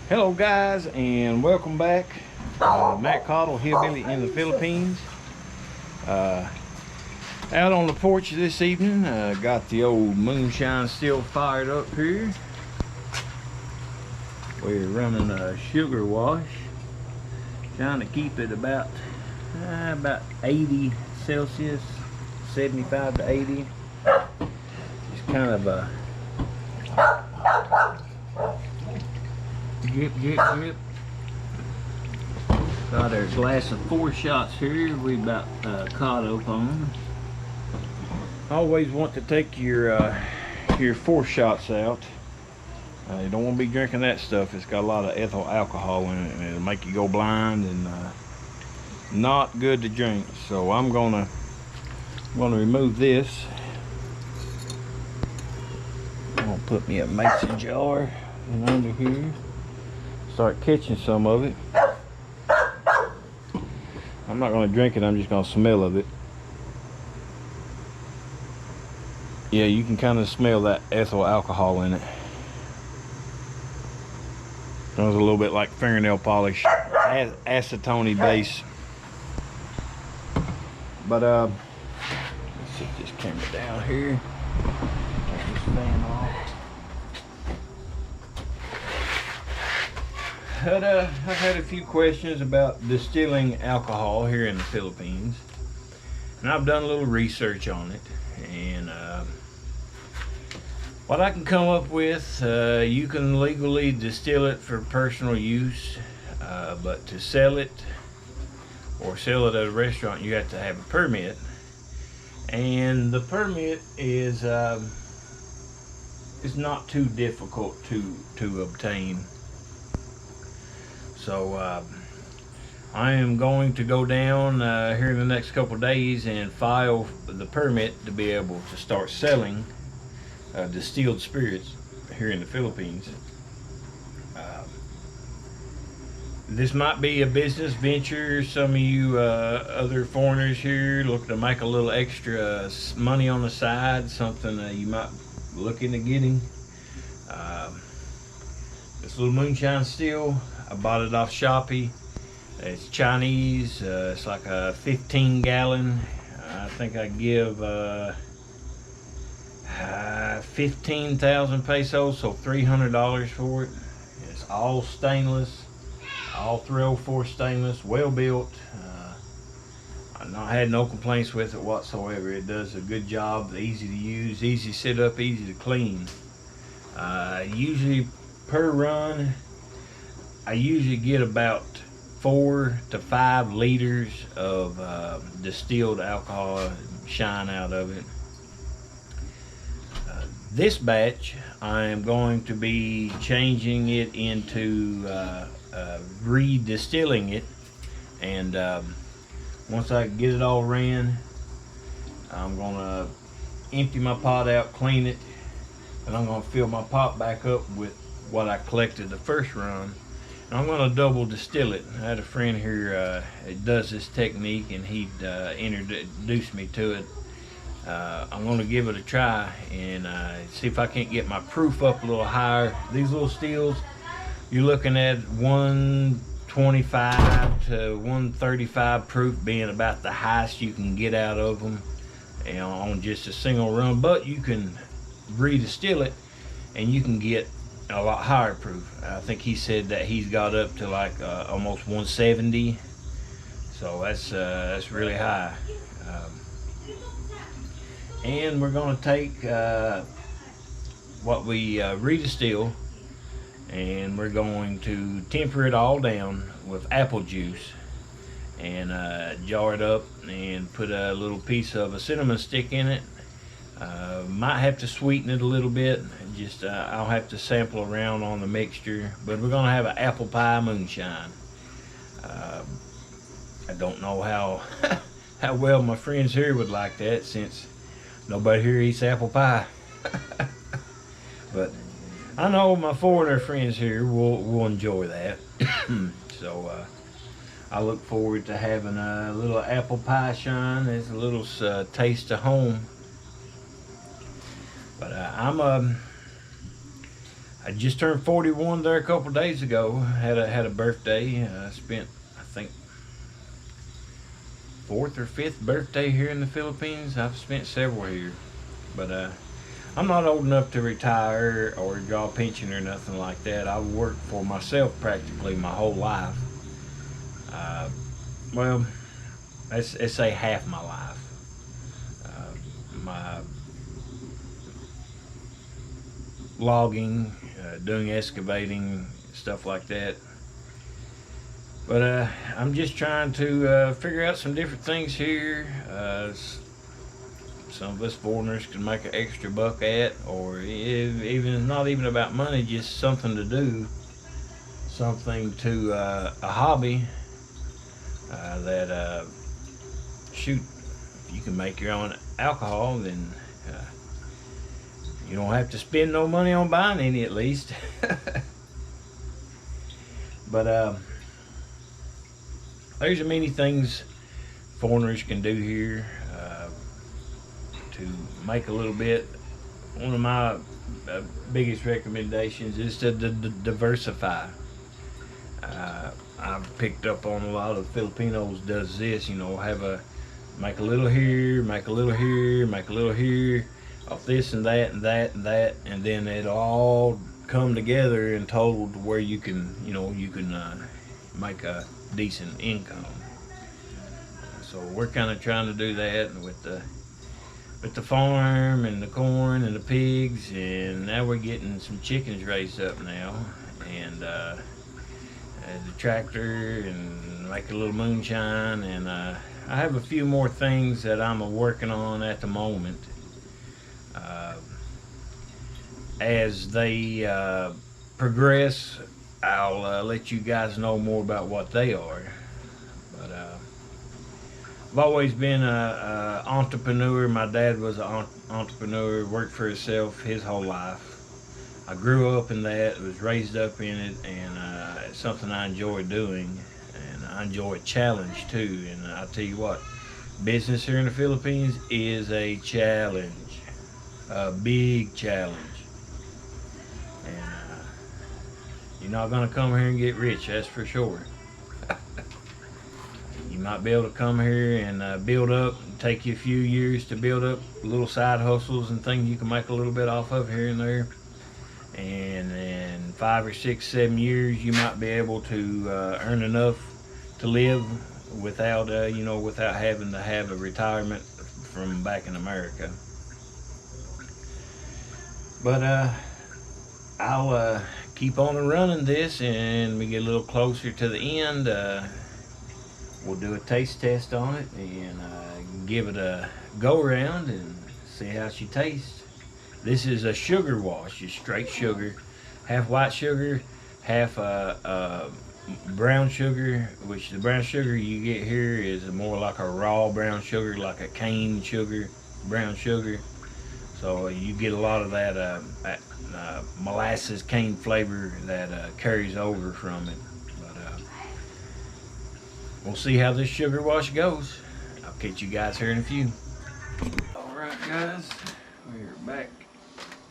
Hello guys, and welcome back. Matt Cottle, hillbilly in the Philippines. Out on the porch this evening, got the old moonshine still fired up here. We're running a sugar wash, trying to keep it about 80 Celsius, 75 to 80. Just kind of a drip, drip, drip. Got our glass of 4 shots here. We about caught up on. Always want to take your 4 shots out. You don't want to be drinking that stuff. It's got a lot of ethyl alcohol in it, and it'll make you go blind and not good to drink. So I'm gonna remove this. I'm gonna put me a mason jar in under here. Start catching some of it. I'm not going to drink it, I'm just going to smell of it. Yeah, you can kind of smell that ethyl alcohol in it. Smells a little bit like fingernail polish, acetone base. But let's set this camera down here. Turn this fan off. I've had a few questions about distilling alcohol here in the Philippines, and I've done a little research on it, and what I can come up with, you can legally distill it for personal use, but to sell it or sell it at a restaurant, you have to have a permit, and the permit is not too difficult to obtain. So I am going to go down here in the next couple of days and file the permit to be able to start selling distilled spirits here in the Philippines. This might be a business venture. Some of you other foreigners here looking to make a little extra money on the side, something you might look into getting. This little moonshine still, I bought it off Shopee. It's Chinese. It's like a 15-gallon. I think I give 15,000 pesos, so $300 for it. It's all stainless, all 304 stainless, well built. I've not had no complaints with it whatsoever. It does a good job, easy to use, easy to set up, easy to clean. Usually per run, I usually get about 4 to 5 liters of distilled alcohol shine out of it. This batch, I am going to be changing it into re-distilling it, and once I get it all ran, I'm gonna empty my pot out, clean it, and I'm gonna fill my pot back up with what I collected the first run. And I'm gonna double distill it. I had a friend here that does this technique, and he introduced me to it. I'm gonna give it a try and see if I can't get my proof up a little higher. These little stills, you're looking at 125 to 135 proof being about the highest you can get out of them, you know, on just a single run. But you can re-distill it and you can get a lot higher proof. I think he said that he's got up to like almost 170, so that's really high. And we're going to take what we re-distill, and we're going to temper it all down with apple juice, and jar it up and put a little piece of a cinnamon stick in it. Might have to sweeten it a little bit. Just I'll have to sample around on the mixture, but we're gonna have an apple pie moonshine. I don't know how how well my friends here would like that, since nobody here eats apple pie. But I know my foreigner friends here will enjoy that. So I look forward to having a little apple pie shine. It's a little taste of home. But I just turned 41 there a couple days ago. Had a birthday. Spent, I think, fourth or fifth birthday here in the Philippines. I've spent several here, but I'm not old enough to retire or draw a pension or nothing like that. I've worked for myself practically my whole life. Uh, well, let's say half my life. My logging, doing excavating, stuff like that. But I'm just trying to figure out some different things here. Some of us foreigners can make an extra buck at, or even not even about money, just something to do, something to a hobby that shoot. If you can make your own alcohol, then you don't have to spend no money on buying any, at least. But there's many things foreigners can do here to make a little bit. One of my biggest recommendations is to diversify. I've picked up on a lot of Filipinos does this, make a little here, make a little here, make a little here, off this and that and that and that, and then it'll all come together in total to where you can make a decent income. So we're kind of trying to do that with the farm and the corn and the pigs, and now we're getting some chickens raised up now, and the tractor, and make a little moonshine, and I have a few more things that I'm working on at the moment. As they progress, I'll let you guys know more about what they are. But I've always been a entrepreneur. My dad was an entrepreneur, worked for himself his whole life. I grew up in that, was raised up in it, and it's something I enjoy doing, and I enjoy a challenge too. And I'll tell you what, business here in the Philippines is a challenge, a big challenge. And you're not going to come here and get rich, that's for sure. You might be able to come here and build up, take you a few years to build up little side hustles and things you can make a little bit off of here and there. And in 5 or 6, 7 years, you might be able to earn enough to live without, without having to have a retirement from back in America. But I'll keep on running this, and we get a little closer to the end. We'll do a taste test on it and give it a go around and see how she tastes. This is a sugar wash, just straight sugar, half white sugar, half brown sugar, which the brown sugar you get here is more like a raw brown sugar, like a cane sugar, brown sugar. So you get a lot of that molasses cane flavor that carries over from it. But we'll see how this sugar wash goes. I'll catch you guys here in a few. All right, guys, we're back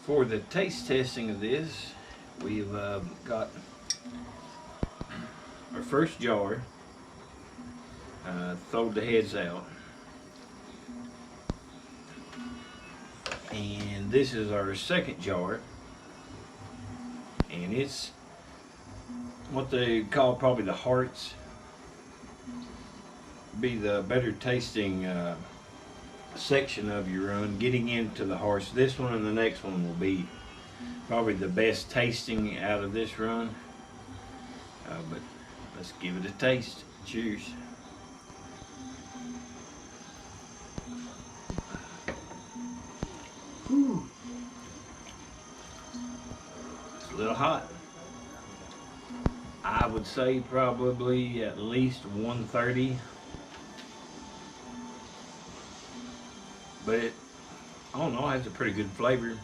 for the taste testing of this. We've got our first jar. Throwed the heads out. And this is our second jar. And it's what they call probably the hearts. Be the better tasting section of your run, getting into the hearts. This one and the next one will be probably the best tasting out of this run. But let's give it a taste. Cheers. Whew. It's a little hot. I would say probably at least 130. But it, I don't know, it has a pretty good flavor.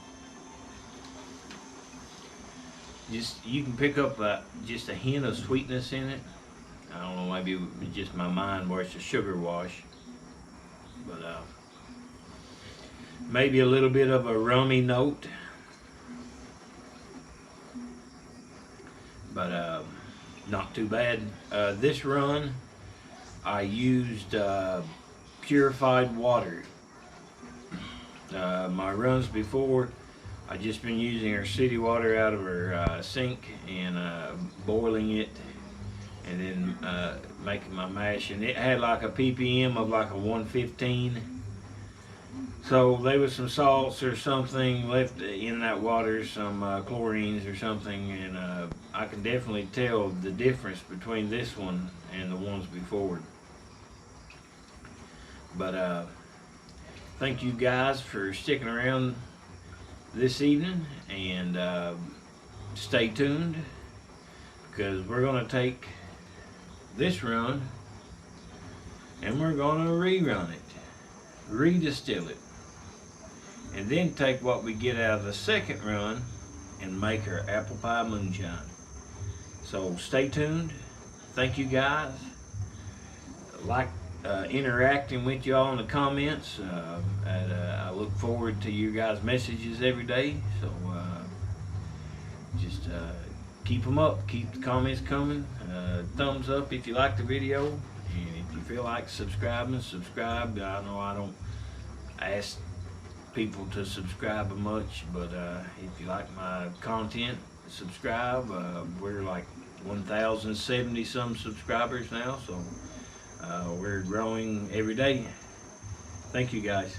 Just, you can pick up just a hint of sweetness in it. I don't know, maybe it's just my mind where it's a sugar wash. But maybe a little bit of a rummy note. but not too bad. This run I used purified water. My runs before, I just been using our city water out of our sink and boiling it, and then making my mash, and it had like a ppm of like a 115. So there was some salts or something left in that water, some chlorines or something, and I can definitely tell the difference between this one and the ones before. But thank you guys for sticking around this evening, and stay tuned, because we're going to take this run and we're going to rerun it, redistill it, and then take what we get out of the second run and make our apple pie moonshine. So stay tuned. Thank you guys. Like interacting with y'all in the comments, and I look forward to you guys' messages every day. So just keep them up, keep the comments coming. Thumbs up if you like the video, and if you feel like subscribing, subscribe. I know I don't ask people to subscribe much, but if you like my content, subscribe. We're like 1,070 some subscribers now, so we're growing every day. Thank you guys.